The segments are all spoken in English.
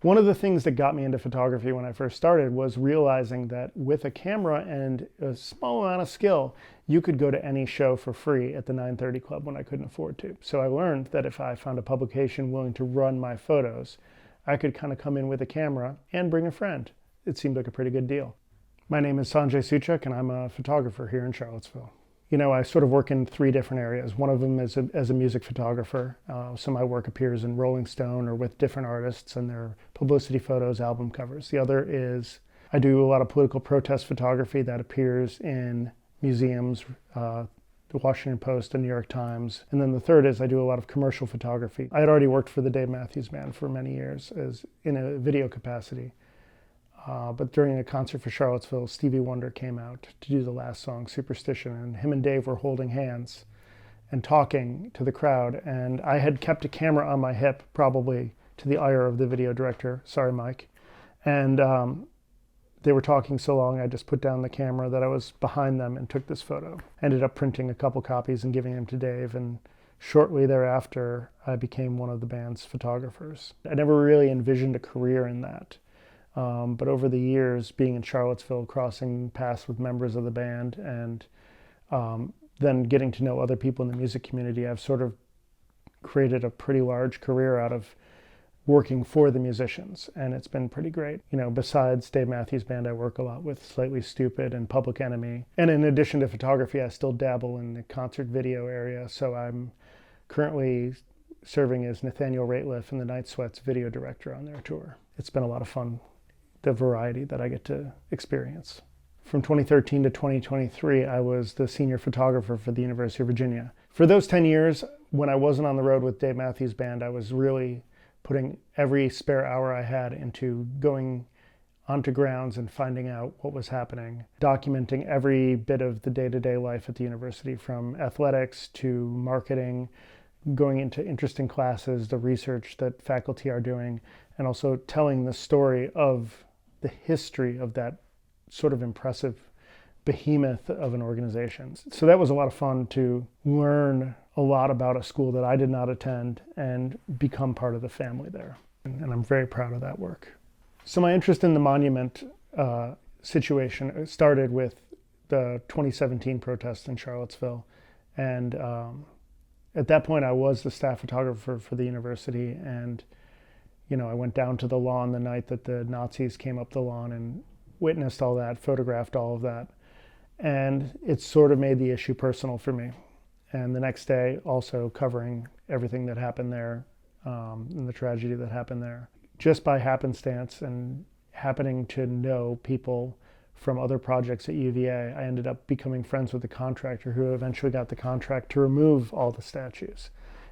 One of the things that got me into photography when I first started was realizing that with a camera and a small amount of skill, you could go to any show for free at the 930 Club when I couldn't afford to. So I learned that if I found a publication willing to run my photos, I could kind of come in with a camera and bring a friend. It seemed like a pretty good deal. My name is Sanjay Suchak, and I'm a photographer here in Charlottesville. You know, I sort of work in three different areas. One of them is as a music photographer. So my work appears in Rolling Stone or with different artists and their publicity photos, album covers. The other is I do a lot of political protest photography that appears in museums, the Washington Post and New York Times. And then the third is I do a lot of commercial photography. I had already worked for the Dave Matthews Band for many years as in a video capacity. But during a concert for Charlottesville, Stevie Wonder came out to do the last song, Superstition, and him and Dave were holding hands and talking to the crowd. And I had kept a camera on my hip, probably to the ire of the video director. Sorry, Mike. And they were talking so long, I just put down the camera that I was behind them and took this photo. Ended up printing a couple copies and giving them to Dave. And shortly thereafter, I became one of the band's photographers. I never really envisioned a career in that. But over the years, being in Charlottesville, crossing paths with members of the band, and then getting to know other people in the music community, I've sort of created a pretty large career out of working for the musicians, and it's been pretty great. You know, besides Dave Matthews Band, I work a lot with Slightly Stoopid and Public Enemy. And in addition to photography, I still dabble in the concert video area, so I'm currently serving as Nathaniel Rateliff and the Night Sweats video director on their tour. It's been a lot of fun, the variety that I get to experience. From 2013 to 2023, I was the senior photographer for the University of Virginia. For those 10 years, when I wasn't on the road with Dave Matthews Band, I was really putting every spare hour I had into going onto grounds and finding out what was happening, documenting every bit of the day-to-day life at the university, from athletics to marketing, going into interesting classes, the research that faculty are doing, and also telling the story of the history of that sort of impressive behemoth of an organization. So that was a lot of fun to learn a lot about a school that I did not attend and become part of the family there. And I'm very proud of that work. So my interest in the monument situation started with the 2017 protests in Charlottesville. And at that point, I was the staff photographer for the university, and you know, I went down to the lawn the night that the Nazis came up the lawn and witnessed all that, photographed all of that. And it sort of made the issue personal for me. And the next day, also covering everything that happened there, and the tragedy that happened there. Just by happenstance and happening to know people from other projects at UVA, I ended up becoming friends with the contractor who eventually got the contract to remove all the statues.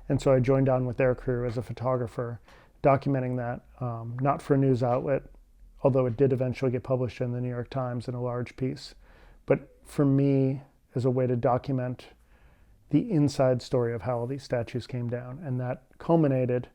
And so I joined on with their crew as a photographer, documenting that, not for a news outlet, although it did eventually get published in the New York Times in a large piece, but for me as a way to document the inside story of how all these statues came down. And that culminated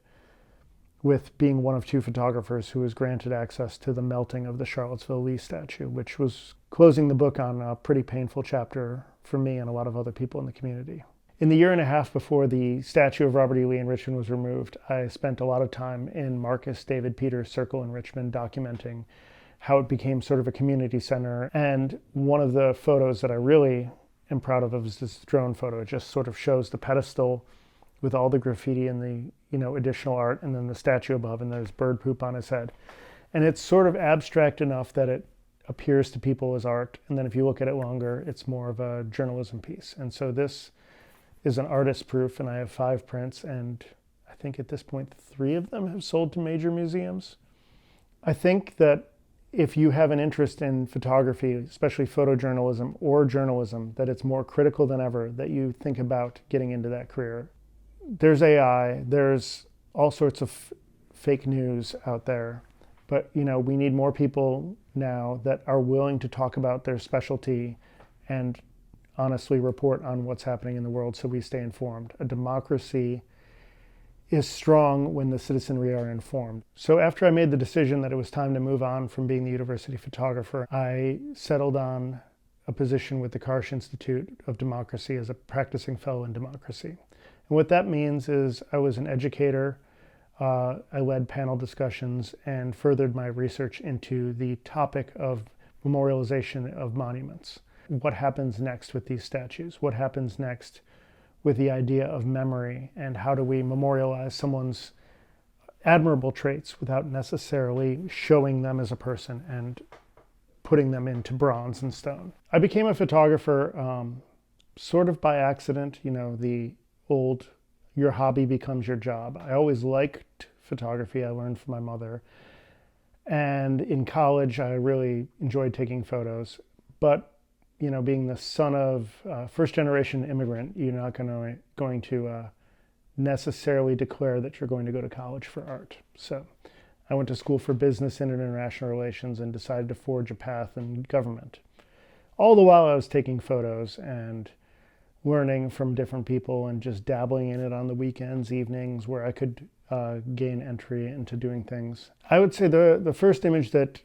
with being one of two photographers who was granted access to the melting of the Charlottesville Lee statue, which was closing the book on a pretty painful chapter for me and a lot of other people in the community. In the year and a half before the statue of Robert E. Lee in Richmond was removed, I spent a lot of time in Marcus David Peters' Circle in Richmond documenting how it became sort of a community center. And one of the photos that I really am proud of is this drone photo. It just sort of shows the pedestal with all the graffiti and the, you know, additional art, and then the statue above, and there's bird poop on his head. And it's sort of abstract enough that it appears to people as art. And then if you look at it longer, it's more of a journalism piece. And so this is an artist proof, and I have 5 prints, and I think at this point 3 of them have sold to major museums. I think that if you have an interest in photography, especially photojournalism or journalism, that it's more critical than ever that you think about getting into that career. There's AI, there's all sorts of fake news out there, but you know, we need more people now that are willing to talk about their specialty and honestly report on what's happening in the world so we stay informed. A democracy is strong when the citizenry are informed. So after I made the decision that it was time to move on from being the university photographer, I settled on a position with the Karsh Institute of Democracy as a practicing fellow in democracy. And what that means is I was an educator. I led panel discussions and furthered my research into the topic of memorialization of monuments. What happens next with these statues? What happens next with the idea of memory, and how do we memorialize someone's admirable traits without necessarily showing them as a person and putting them into bronze and stone? I became a photographer sort of by accident, the old your hobby becomes your job. I always liked photography. I learned from my mother. And in college, I really enjoyed taking photos. But, being the son of a first-generation immigrant, you're not going to necessarily declare that you're going to go to college for art. So I went to school for business and international relations and decided to forge a path in government. All the while I was taking photos and learning from different people and just dabbling in it on the weekends, evenings, where I could gain entry into doing things. I would say the first image that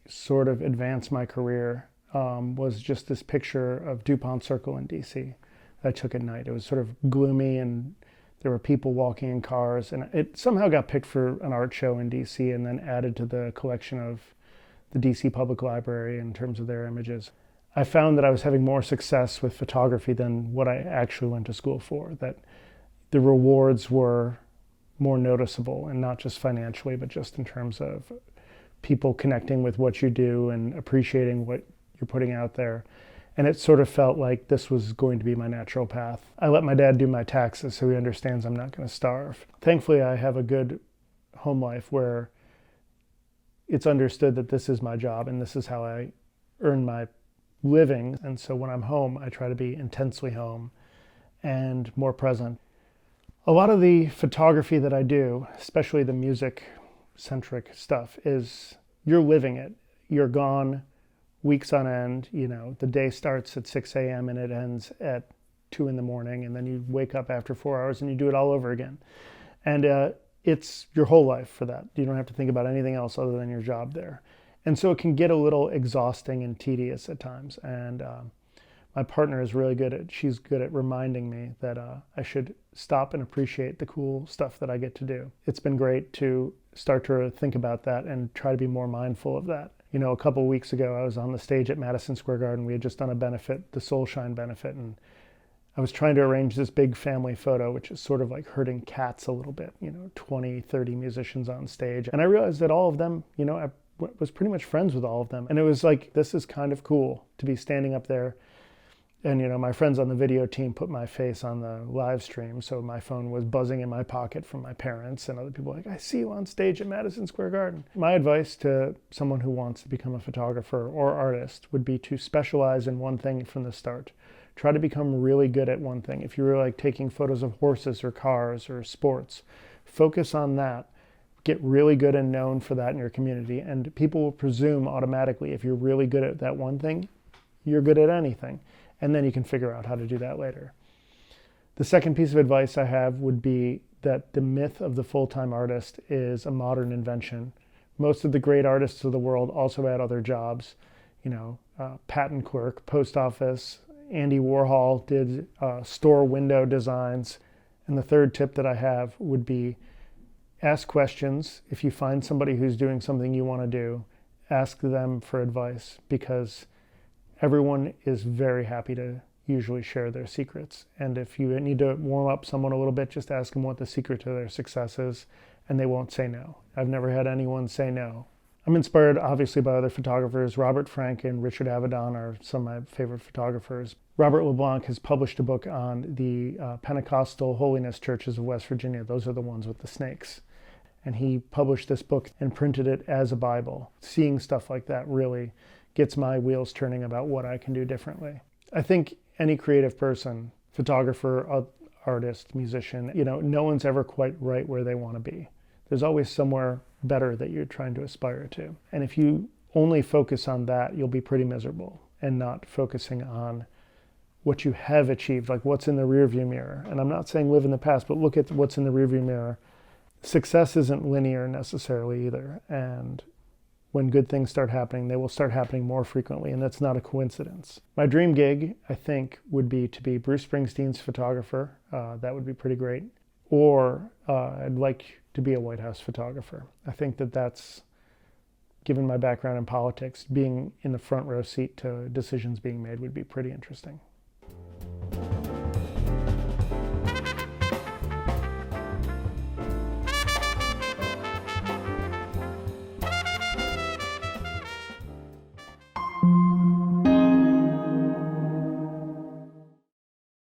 sort of advanced my career was just this picture of DuPont Circle in DC that I took at night. It was sort of gloomy and there were people walking in cars, and it somehow got picked for an art show in DC and then added to the collection of the DC Public Library in terms of their images. I found that I was having more success with photography than what I actually went to school for, that the rewards were more noticeable, and not just financially, but just in terms of people connecting with what you do and appreciating what you're putting out there. And it sort of felt like this was going to be my natural path. I let my dad do my taxes, so he understands I'm not going to starve. Thankfully, I have a good home life where it's understood that this is my job and this is how I earn my living. And so when I'm home, I try to be intensely home and more present. A lot of the photography that I do, especially the music-centric stuff, is you're living it. You're gone weeks on end. The day starts at 6 a.m. and it ends at 2 in the morning, and then you wake up after 4 hours and you do it all over again. And it's your whole life for that. You don't have to think about anything else other than your job there. And so it can get a little exhausting and tedious at times. And my partner is really she's good at reminding me that I should stop and appreciate the cool stuff that I get to do. It's been great to start to think about that and try to be more mindful of that. A couple of weeks ago, I was on the stage at Madison Square Garden. We had just done a benefit, the Soul Shine benefit, and I was trying to arrange this big family photo, which is sort of like herding cats a little bit, 20, 30 musicians on stage. And I realized that all of them, I was pretty much friends with all of them. And it was like, this is kind of cool to be standing up there. And, my friends on the video team put my face on the live stream. So my phone was buzzing in my pocket from my parents and other people like, I see you on stage at Madison Square Garden. My advice to someone who wants to become a photographer or artist would be to specialize in one thing from the start. Try to become really good at one thing. If you really like taking photos of horses or cars or sports, focus on that. Get really good and known for that in your community. And people will presume automatically, if you're really good at that one thing, you're good at anything. And then you can figure out how to do that later. The second piece of advice I have would be that the myth of the full-time artist is a modern invention. Most of the great artists of the world also had other jobs. Patent clerk, post office. Andy Warhol did store window designs. And the third tip that I have would be ask questions. If you find somebody who's doing something you want to do, ask them for advice, because everyone is very happy to usually share their secrets. And if you need to warm up someone a little bit, just ask them what the secret to their success is, and they won't say no. I've never had anyone say no. I'm inspired, obviously, by other photographers. Robert Frank and Richard Avedon are some of my favorite photographers. Robert LeBlanc has published a book on the Pentecostal holiness churches of West Virginia. Those are the ones with the snakes. And he published this book and printed it as a Bible. Seeing stuff like that really gets my wheels turning about what I can do differently. I think any creative person, photographer, artist, musician, no one's ever quite right where they want to be. There's always somewhere better that you're trying to aspire to. And if you only focus on that, you'll be pretty miserable, and not focusing on what you have achieved, like what's in the rearview mirror. And I'm not saying live in the past, but look at what's in the rearview mirror. Success isn't linear necessarily either. And when good things start happening, they will start happening more frequently, and that's not a coincidence. My dream gig, I think, would be to be Bruce Springsteen's photographer. That would be pretty great. Or I'd like to be a White House photographer. I think that that's, given my background in politics, being in the front row seat to decisions being made would be pretty interesting.